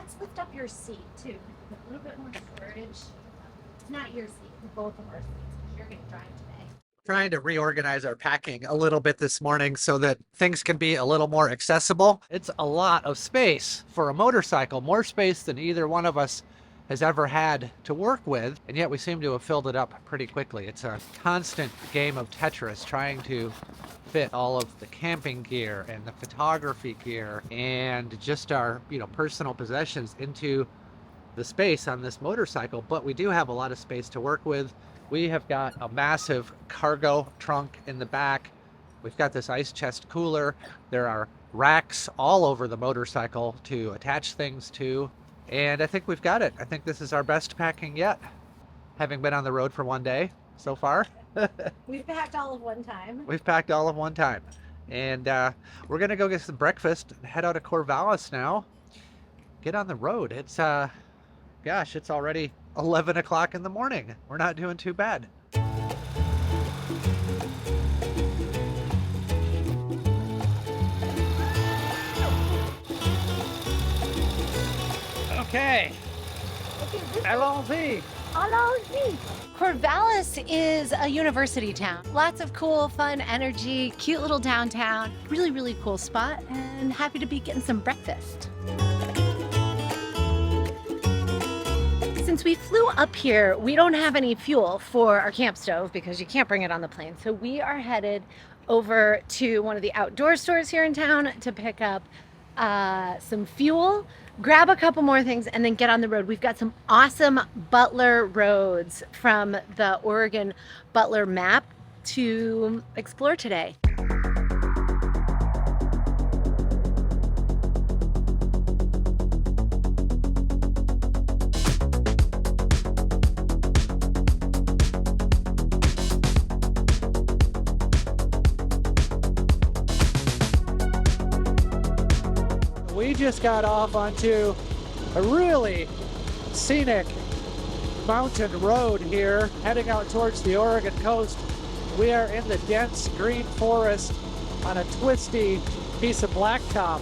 let's lift up your seat too. A little bit more storage. It's not your seat, both of our seats, because you're going to drive today. Trying to reorganize our packing a little bit this morning so that things can be a little more accessible. It's a lot of space for a motorcycle, more space than either one of us has ever had to work with, and yet we seem to have filled it up pretty quickly. It's a constant game of Tetris trying to fit all of the camping gear and the photography gear and just our, personal possessions into the space on this motorcycle. But we do have a lot of space to work with. We have got a massive cargo trunk in the back. We've got this ice chest cooler. There are racks all over the motorcycle to attach things to. And I think we've got it. I think this is our best packing yet, having been on the road for one day so far. We've packed all of one time. We've packed all of one time. And we're going to go get some breakfast and head out of Corvallis now. Get on the road. It's, gosh, it's already 11 o'clock in the morning. We're not doing too bad. Okay. Allons-y. Allons-y. Corvallis is a university town. Lots of cool, fun energy, cute little downtown. Really, really cool spot, and happy to be getting some breakfast. Since we flew up here, we don't have any fuel for our camp stove because you can't bring it on the plane. So we are headed over to one of the outdoor stores here in town to pick up some fuel, grab a couple more things, and then get on the road. We've got some awesome Butler roads from the Oregon Butler map to explore today. We just got off onto a really scenic mountain road here, heading out towards the Oregon coast. We are in the dense green forest on a twisty piece of blacktop.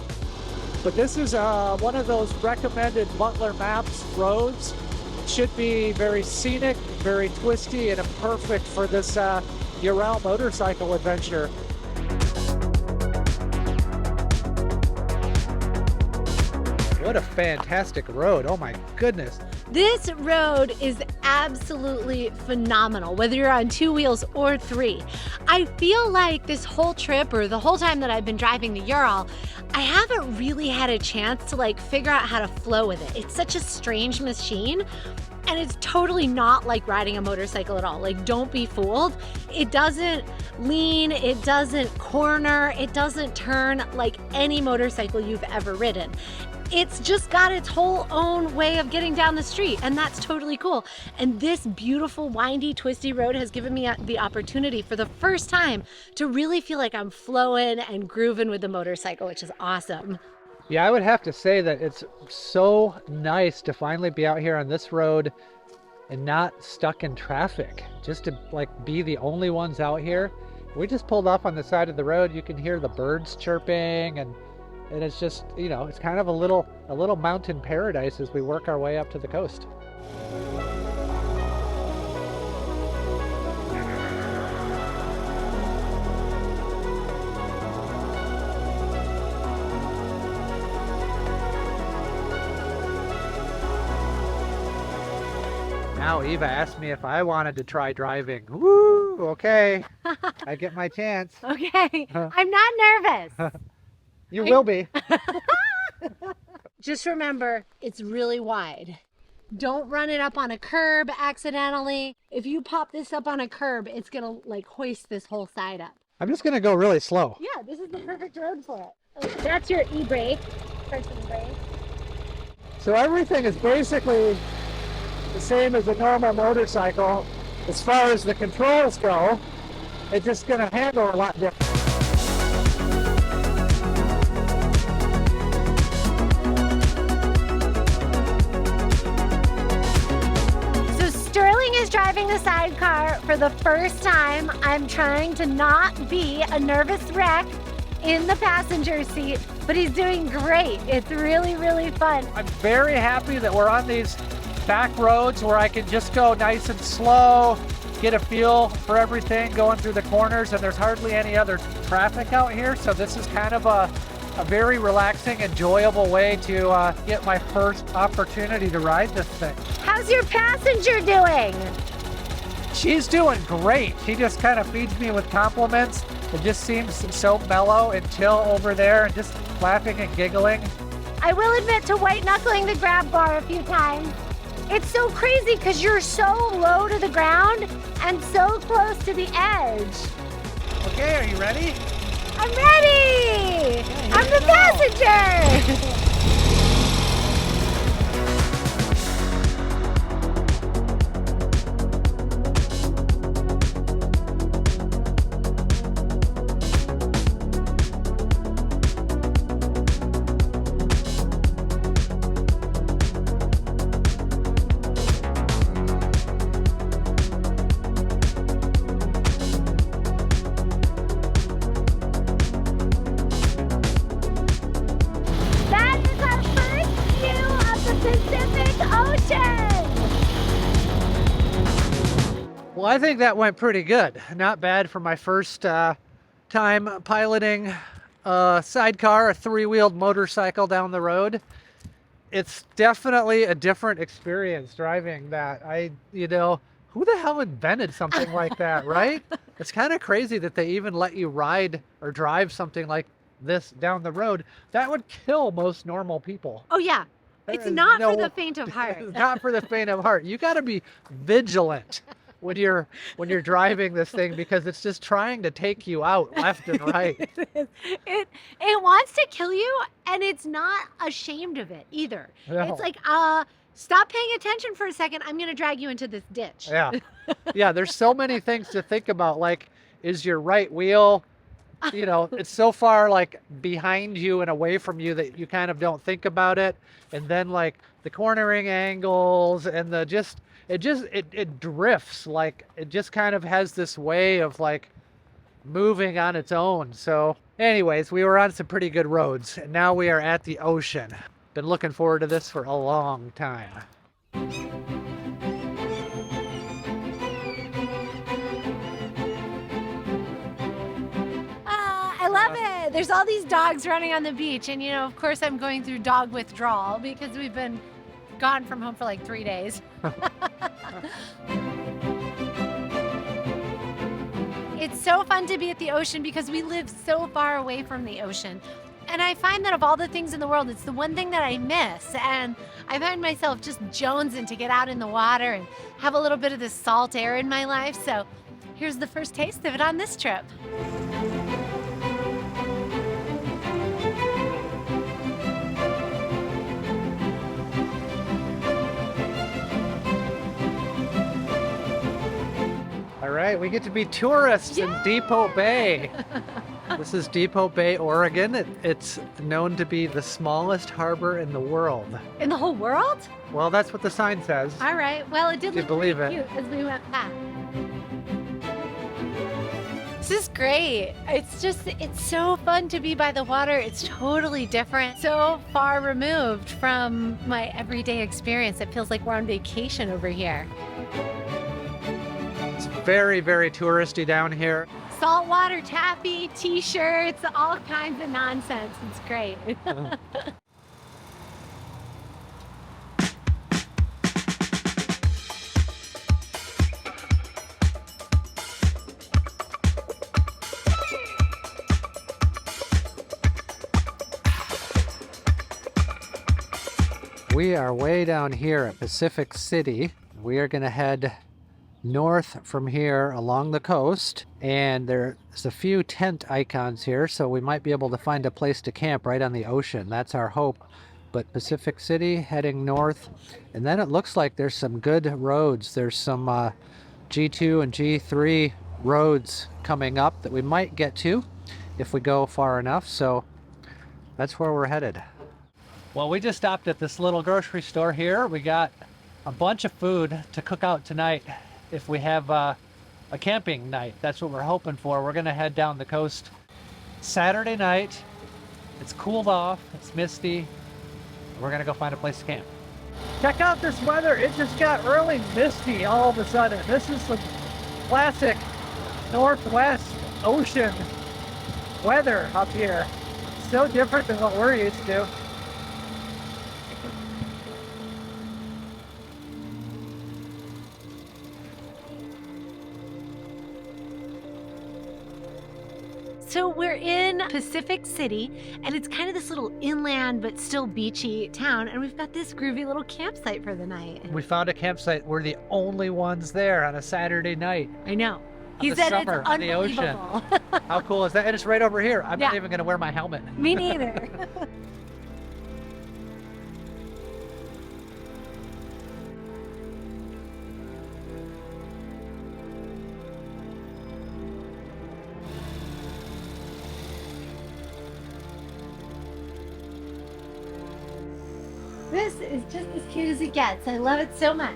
But this is one of those recommended Butler Maps roads. It should be very scenic, very twisty, and perfect for this Ural motorcycle adventure. What a fantastic road. Oh my goodness. This road is absolutely phenomenal, whether you're on 2 wheels or 3. I feel like this whole trip, or the whole time that I've been driving the Ural, I haven't really had a chance to figure out how to flow with it. It's such a strange machine, and it's totally not like riding a motorcycle at all. Don't be fooled. It doesn't lean, it doesn't corner, it doesn't turn like any motorcycle you've ever ridden. It's just got its whole own way of getting down the street, and that's totally cool. And this beautiful, windy, twisty road has given me the opportunity for the first time to really feel like I'm flowing and grooving with the motorcycle, which is awesome. Yeah, I would have to say that it's so nice to finally be out here on this road and not stuck in traffic. Just to be the only ones out here. We just pulled off on the side of the road. You can hear the birds chirping, and it's just, it's kind of a little mountain paradise as we work our way up to the coast. Now Eva asked me if I wanted to try driving. Woo, okay. I get my chance. Okay, I'm not nervous. You will be. Just remember, it's really wide. Don't run it up on a curb accidentally. If you pop this up on a curb, it's gonna hoist this whole side up. I'm just gonna go really slow. Yeah, this is the perfect road for it. That's your e-brake, person brake. So everything is basically the same as a normal motorcycle as far as the controls go. It's just gonna handle a lot different. Driving the Sidecar for the first time. I'm trying to not be a nervous wreck, in the passenger seat, but he's doing great. It's really, really fun. I'm very happy that we're on these back roads where I can just go nice and slow, get a feel for everything going through the corners, and there's hardly any other traffic out here. So this is kind of a very relaxing, enjoyable way to get my first opportunity to ride this thing. How's your passenger doing? She's doing great. She just kind of feeds me with compliments. It just seems so mellow and chill over there and just laughing and giggling. I will admit to white knuckling the grab bar a few times. It's so crazy because you're so low to the ground and so close to the edge. Okay, are you ready? I'm ready! I'm the passenger! Well, I think that went pretty good. Not bad for my first time piloting a sidecar, a three-wheeled motorcycle down the road. It's definitely a different experience driving that. You know, who the hell invented something like that, right? It's kind of crazy that they even let you ride or drive something like this down the road. That would kill most normal people. Oh yeah, it's not for the faint of heart. It's not for the faint of heart. You got to be vigilant when you're driving this thing, because it's just trying to take you out left and right. It wants to kill you, and it's not ashamed of it either. No. It's like, stop paying attention for a second. I'm going to drag you into this ditch. Yeah. Yeah, there's so many things to think about. Like, is your right wheel, you know, it's so far like behind you and away from you that you kind of don't think about it. And then like the cornering angles and it drifts, like it just kind of has this way of like moving on its own. So anyways, we were on some pretty good roads, and now we are at the ocean. Been looking forward to this for a long time. I love it. There's all these dogs running on the beach, and you know, of course I'm going through dog withdrawal because we've been gone from home for like 3 days. It's so fun to be at the ocean because we live so far away from the ocean. And I find that of all the things in the world, it's the one thing that I miss. And I find myself just jonesing to get out in the water and have a little bit of this salt air in my life. So here's the first taste of it on this trip. All right, we get to be tourists in Depot Bay. This is Depot Bay, Oregon. It's known to be the smallest harbor in the world. In the whole world? Well, that's what the sign says. All right. Well, it did look believe pretty it. cute as we went past. This is great. It's so fun to be by the water. It's totally different. So far removed from my everyday experience. It feels like we're on vacation over here. It's very, very touristy down here. Saltwater taffy, t-shirts, all kinds of nonsense. It's great. We are way down here at Pacific City. We are going to head north from here along the coast, and there's a few tent icons here, so we might be able to find a place to camp right on the ocean. That's our hope. But Pacific City heading north, and then it looks like there's some good roads. There's some G2 and G3 roads coming up that we might get to if we go far enough, so that's where we're headed. Well, we just stopped at this little grocery store here. We got a bunch of food to cook out tonight if we have a camping night. That's what we're hoping for. We're gonna head down the coast Saturday night. It's cooled off. It's misty. We're gonna go find a place to camp. Check out this weather. It just got really misty all of a sudden. This is some classic Northwest ocean weather up here. So different than what we're used to. So we're in Pacific City, and it's kind of this little inland but still beachy town, and we've got this groovy little campsite for the night. We found a campsite. We're the only ones there on a Saturday night. I know. He the said summer, it's on the ocean. unbelievable. How cool is that? And it's right over here. I'm not Yeah. even going to wear my helmet. Me neither. This is just as cute as it gets. I love it so much.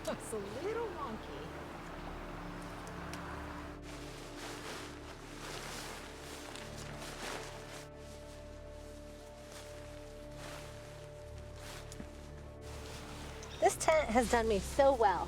It's a little wonky. This tent has done me so well.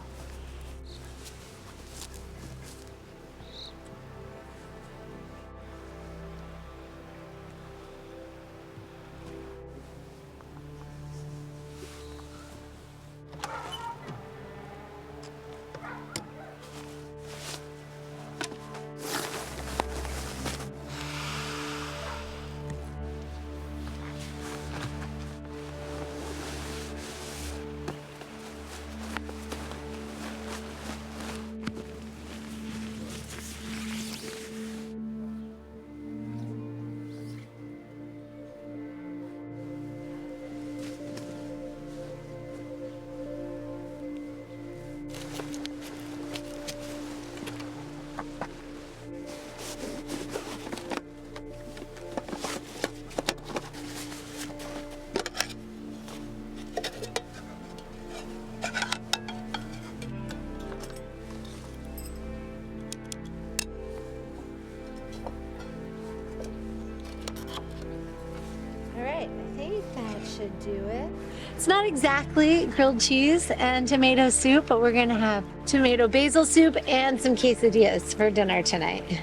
Should do it. It's not exactly grilled cheese and tomato soup, but we're gonna have tomato basil soup and some quesadillas for dinner tonight.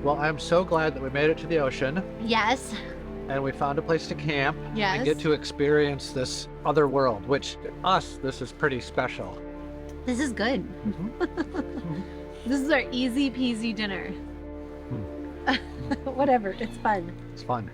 Well, I'm so glad that we made it to the ocean Yes. and we found a place to camp Yes. and get to experience this other world, which to us, this is pretty special. This is good. This is our easy peasy dinner. Whatever, it's fun. It's fun.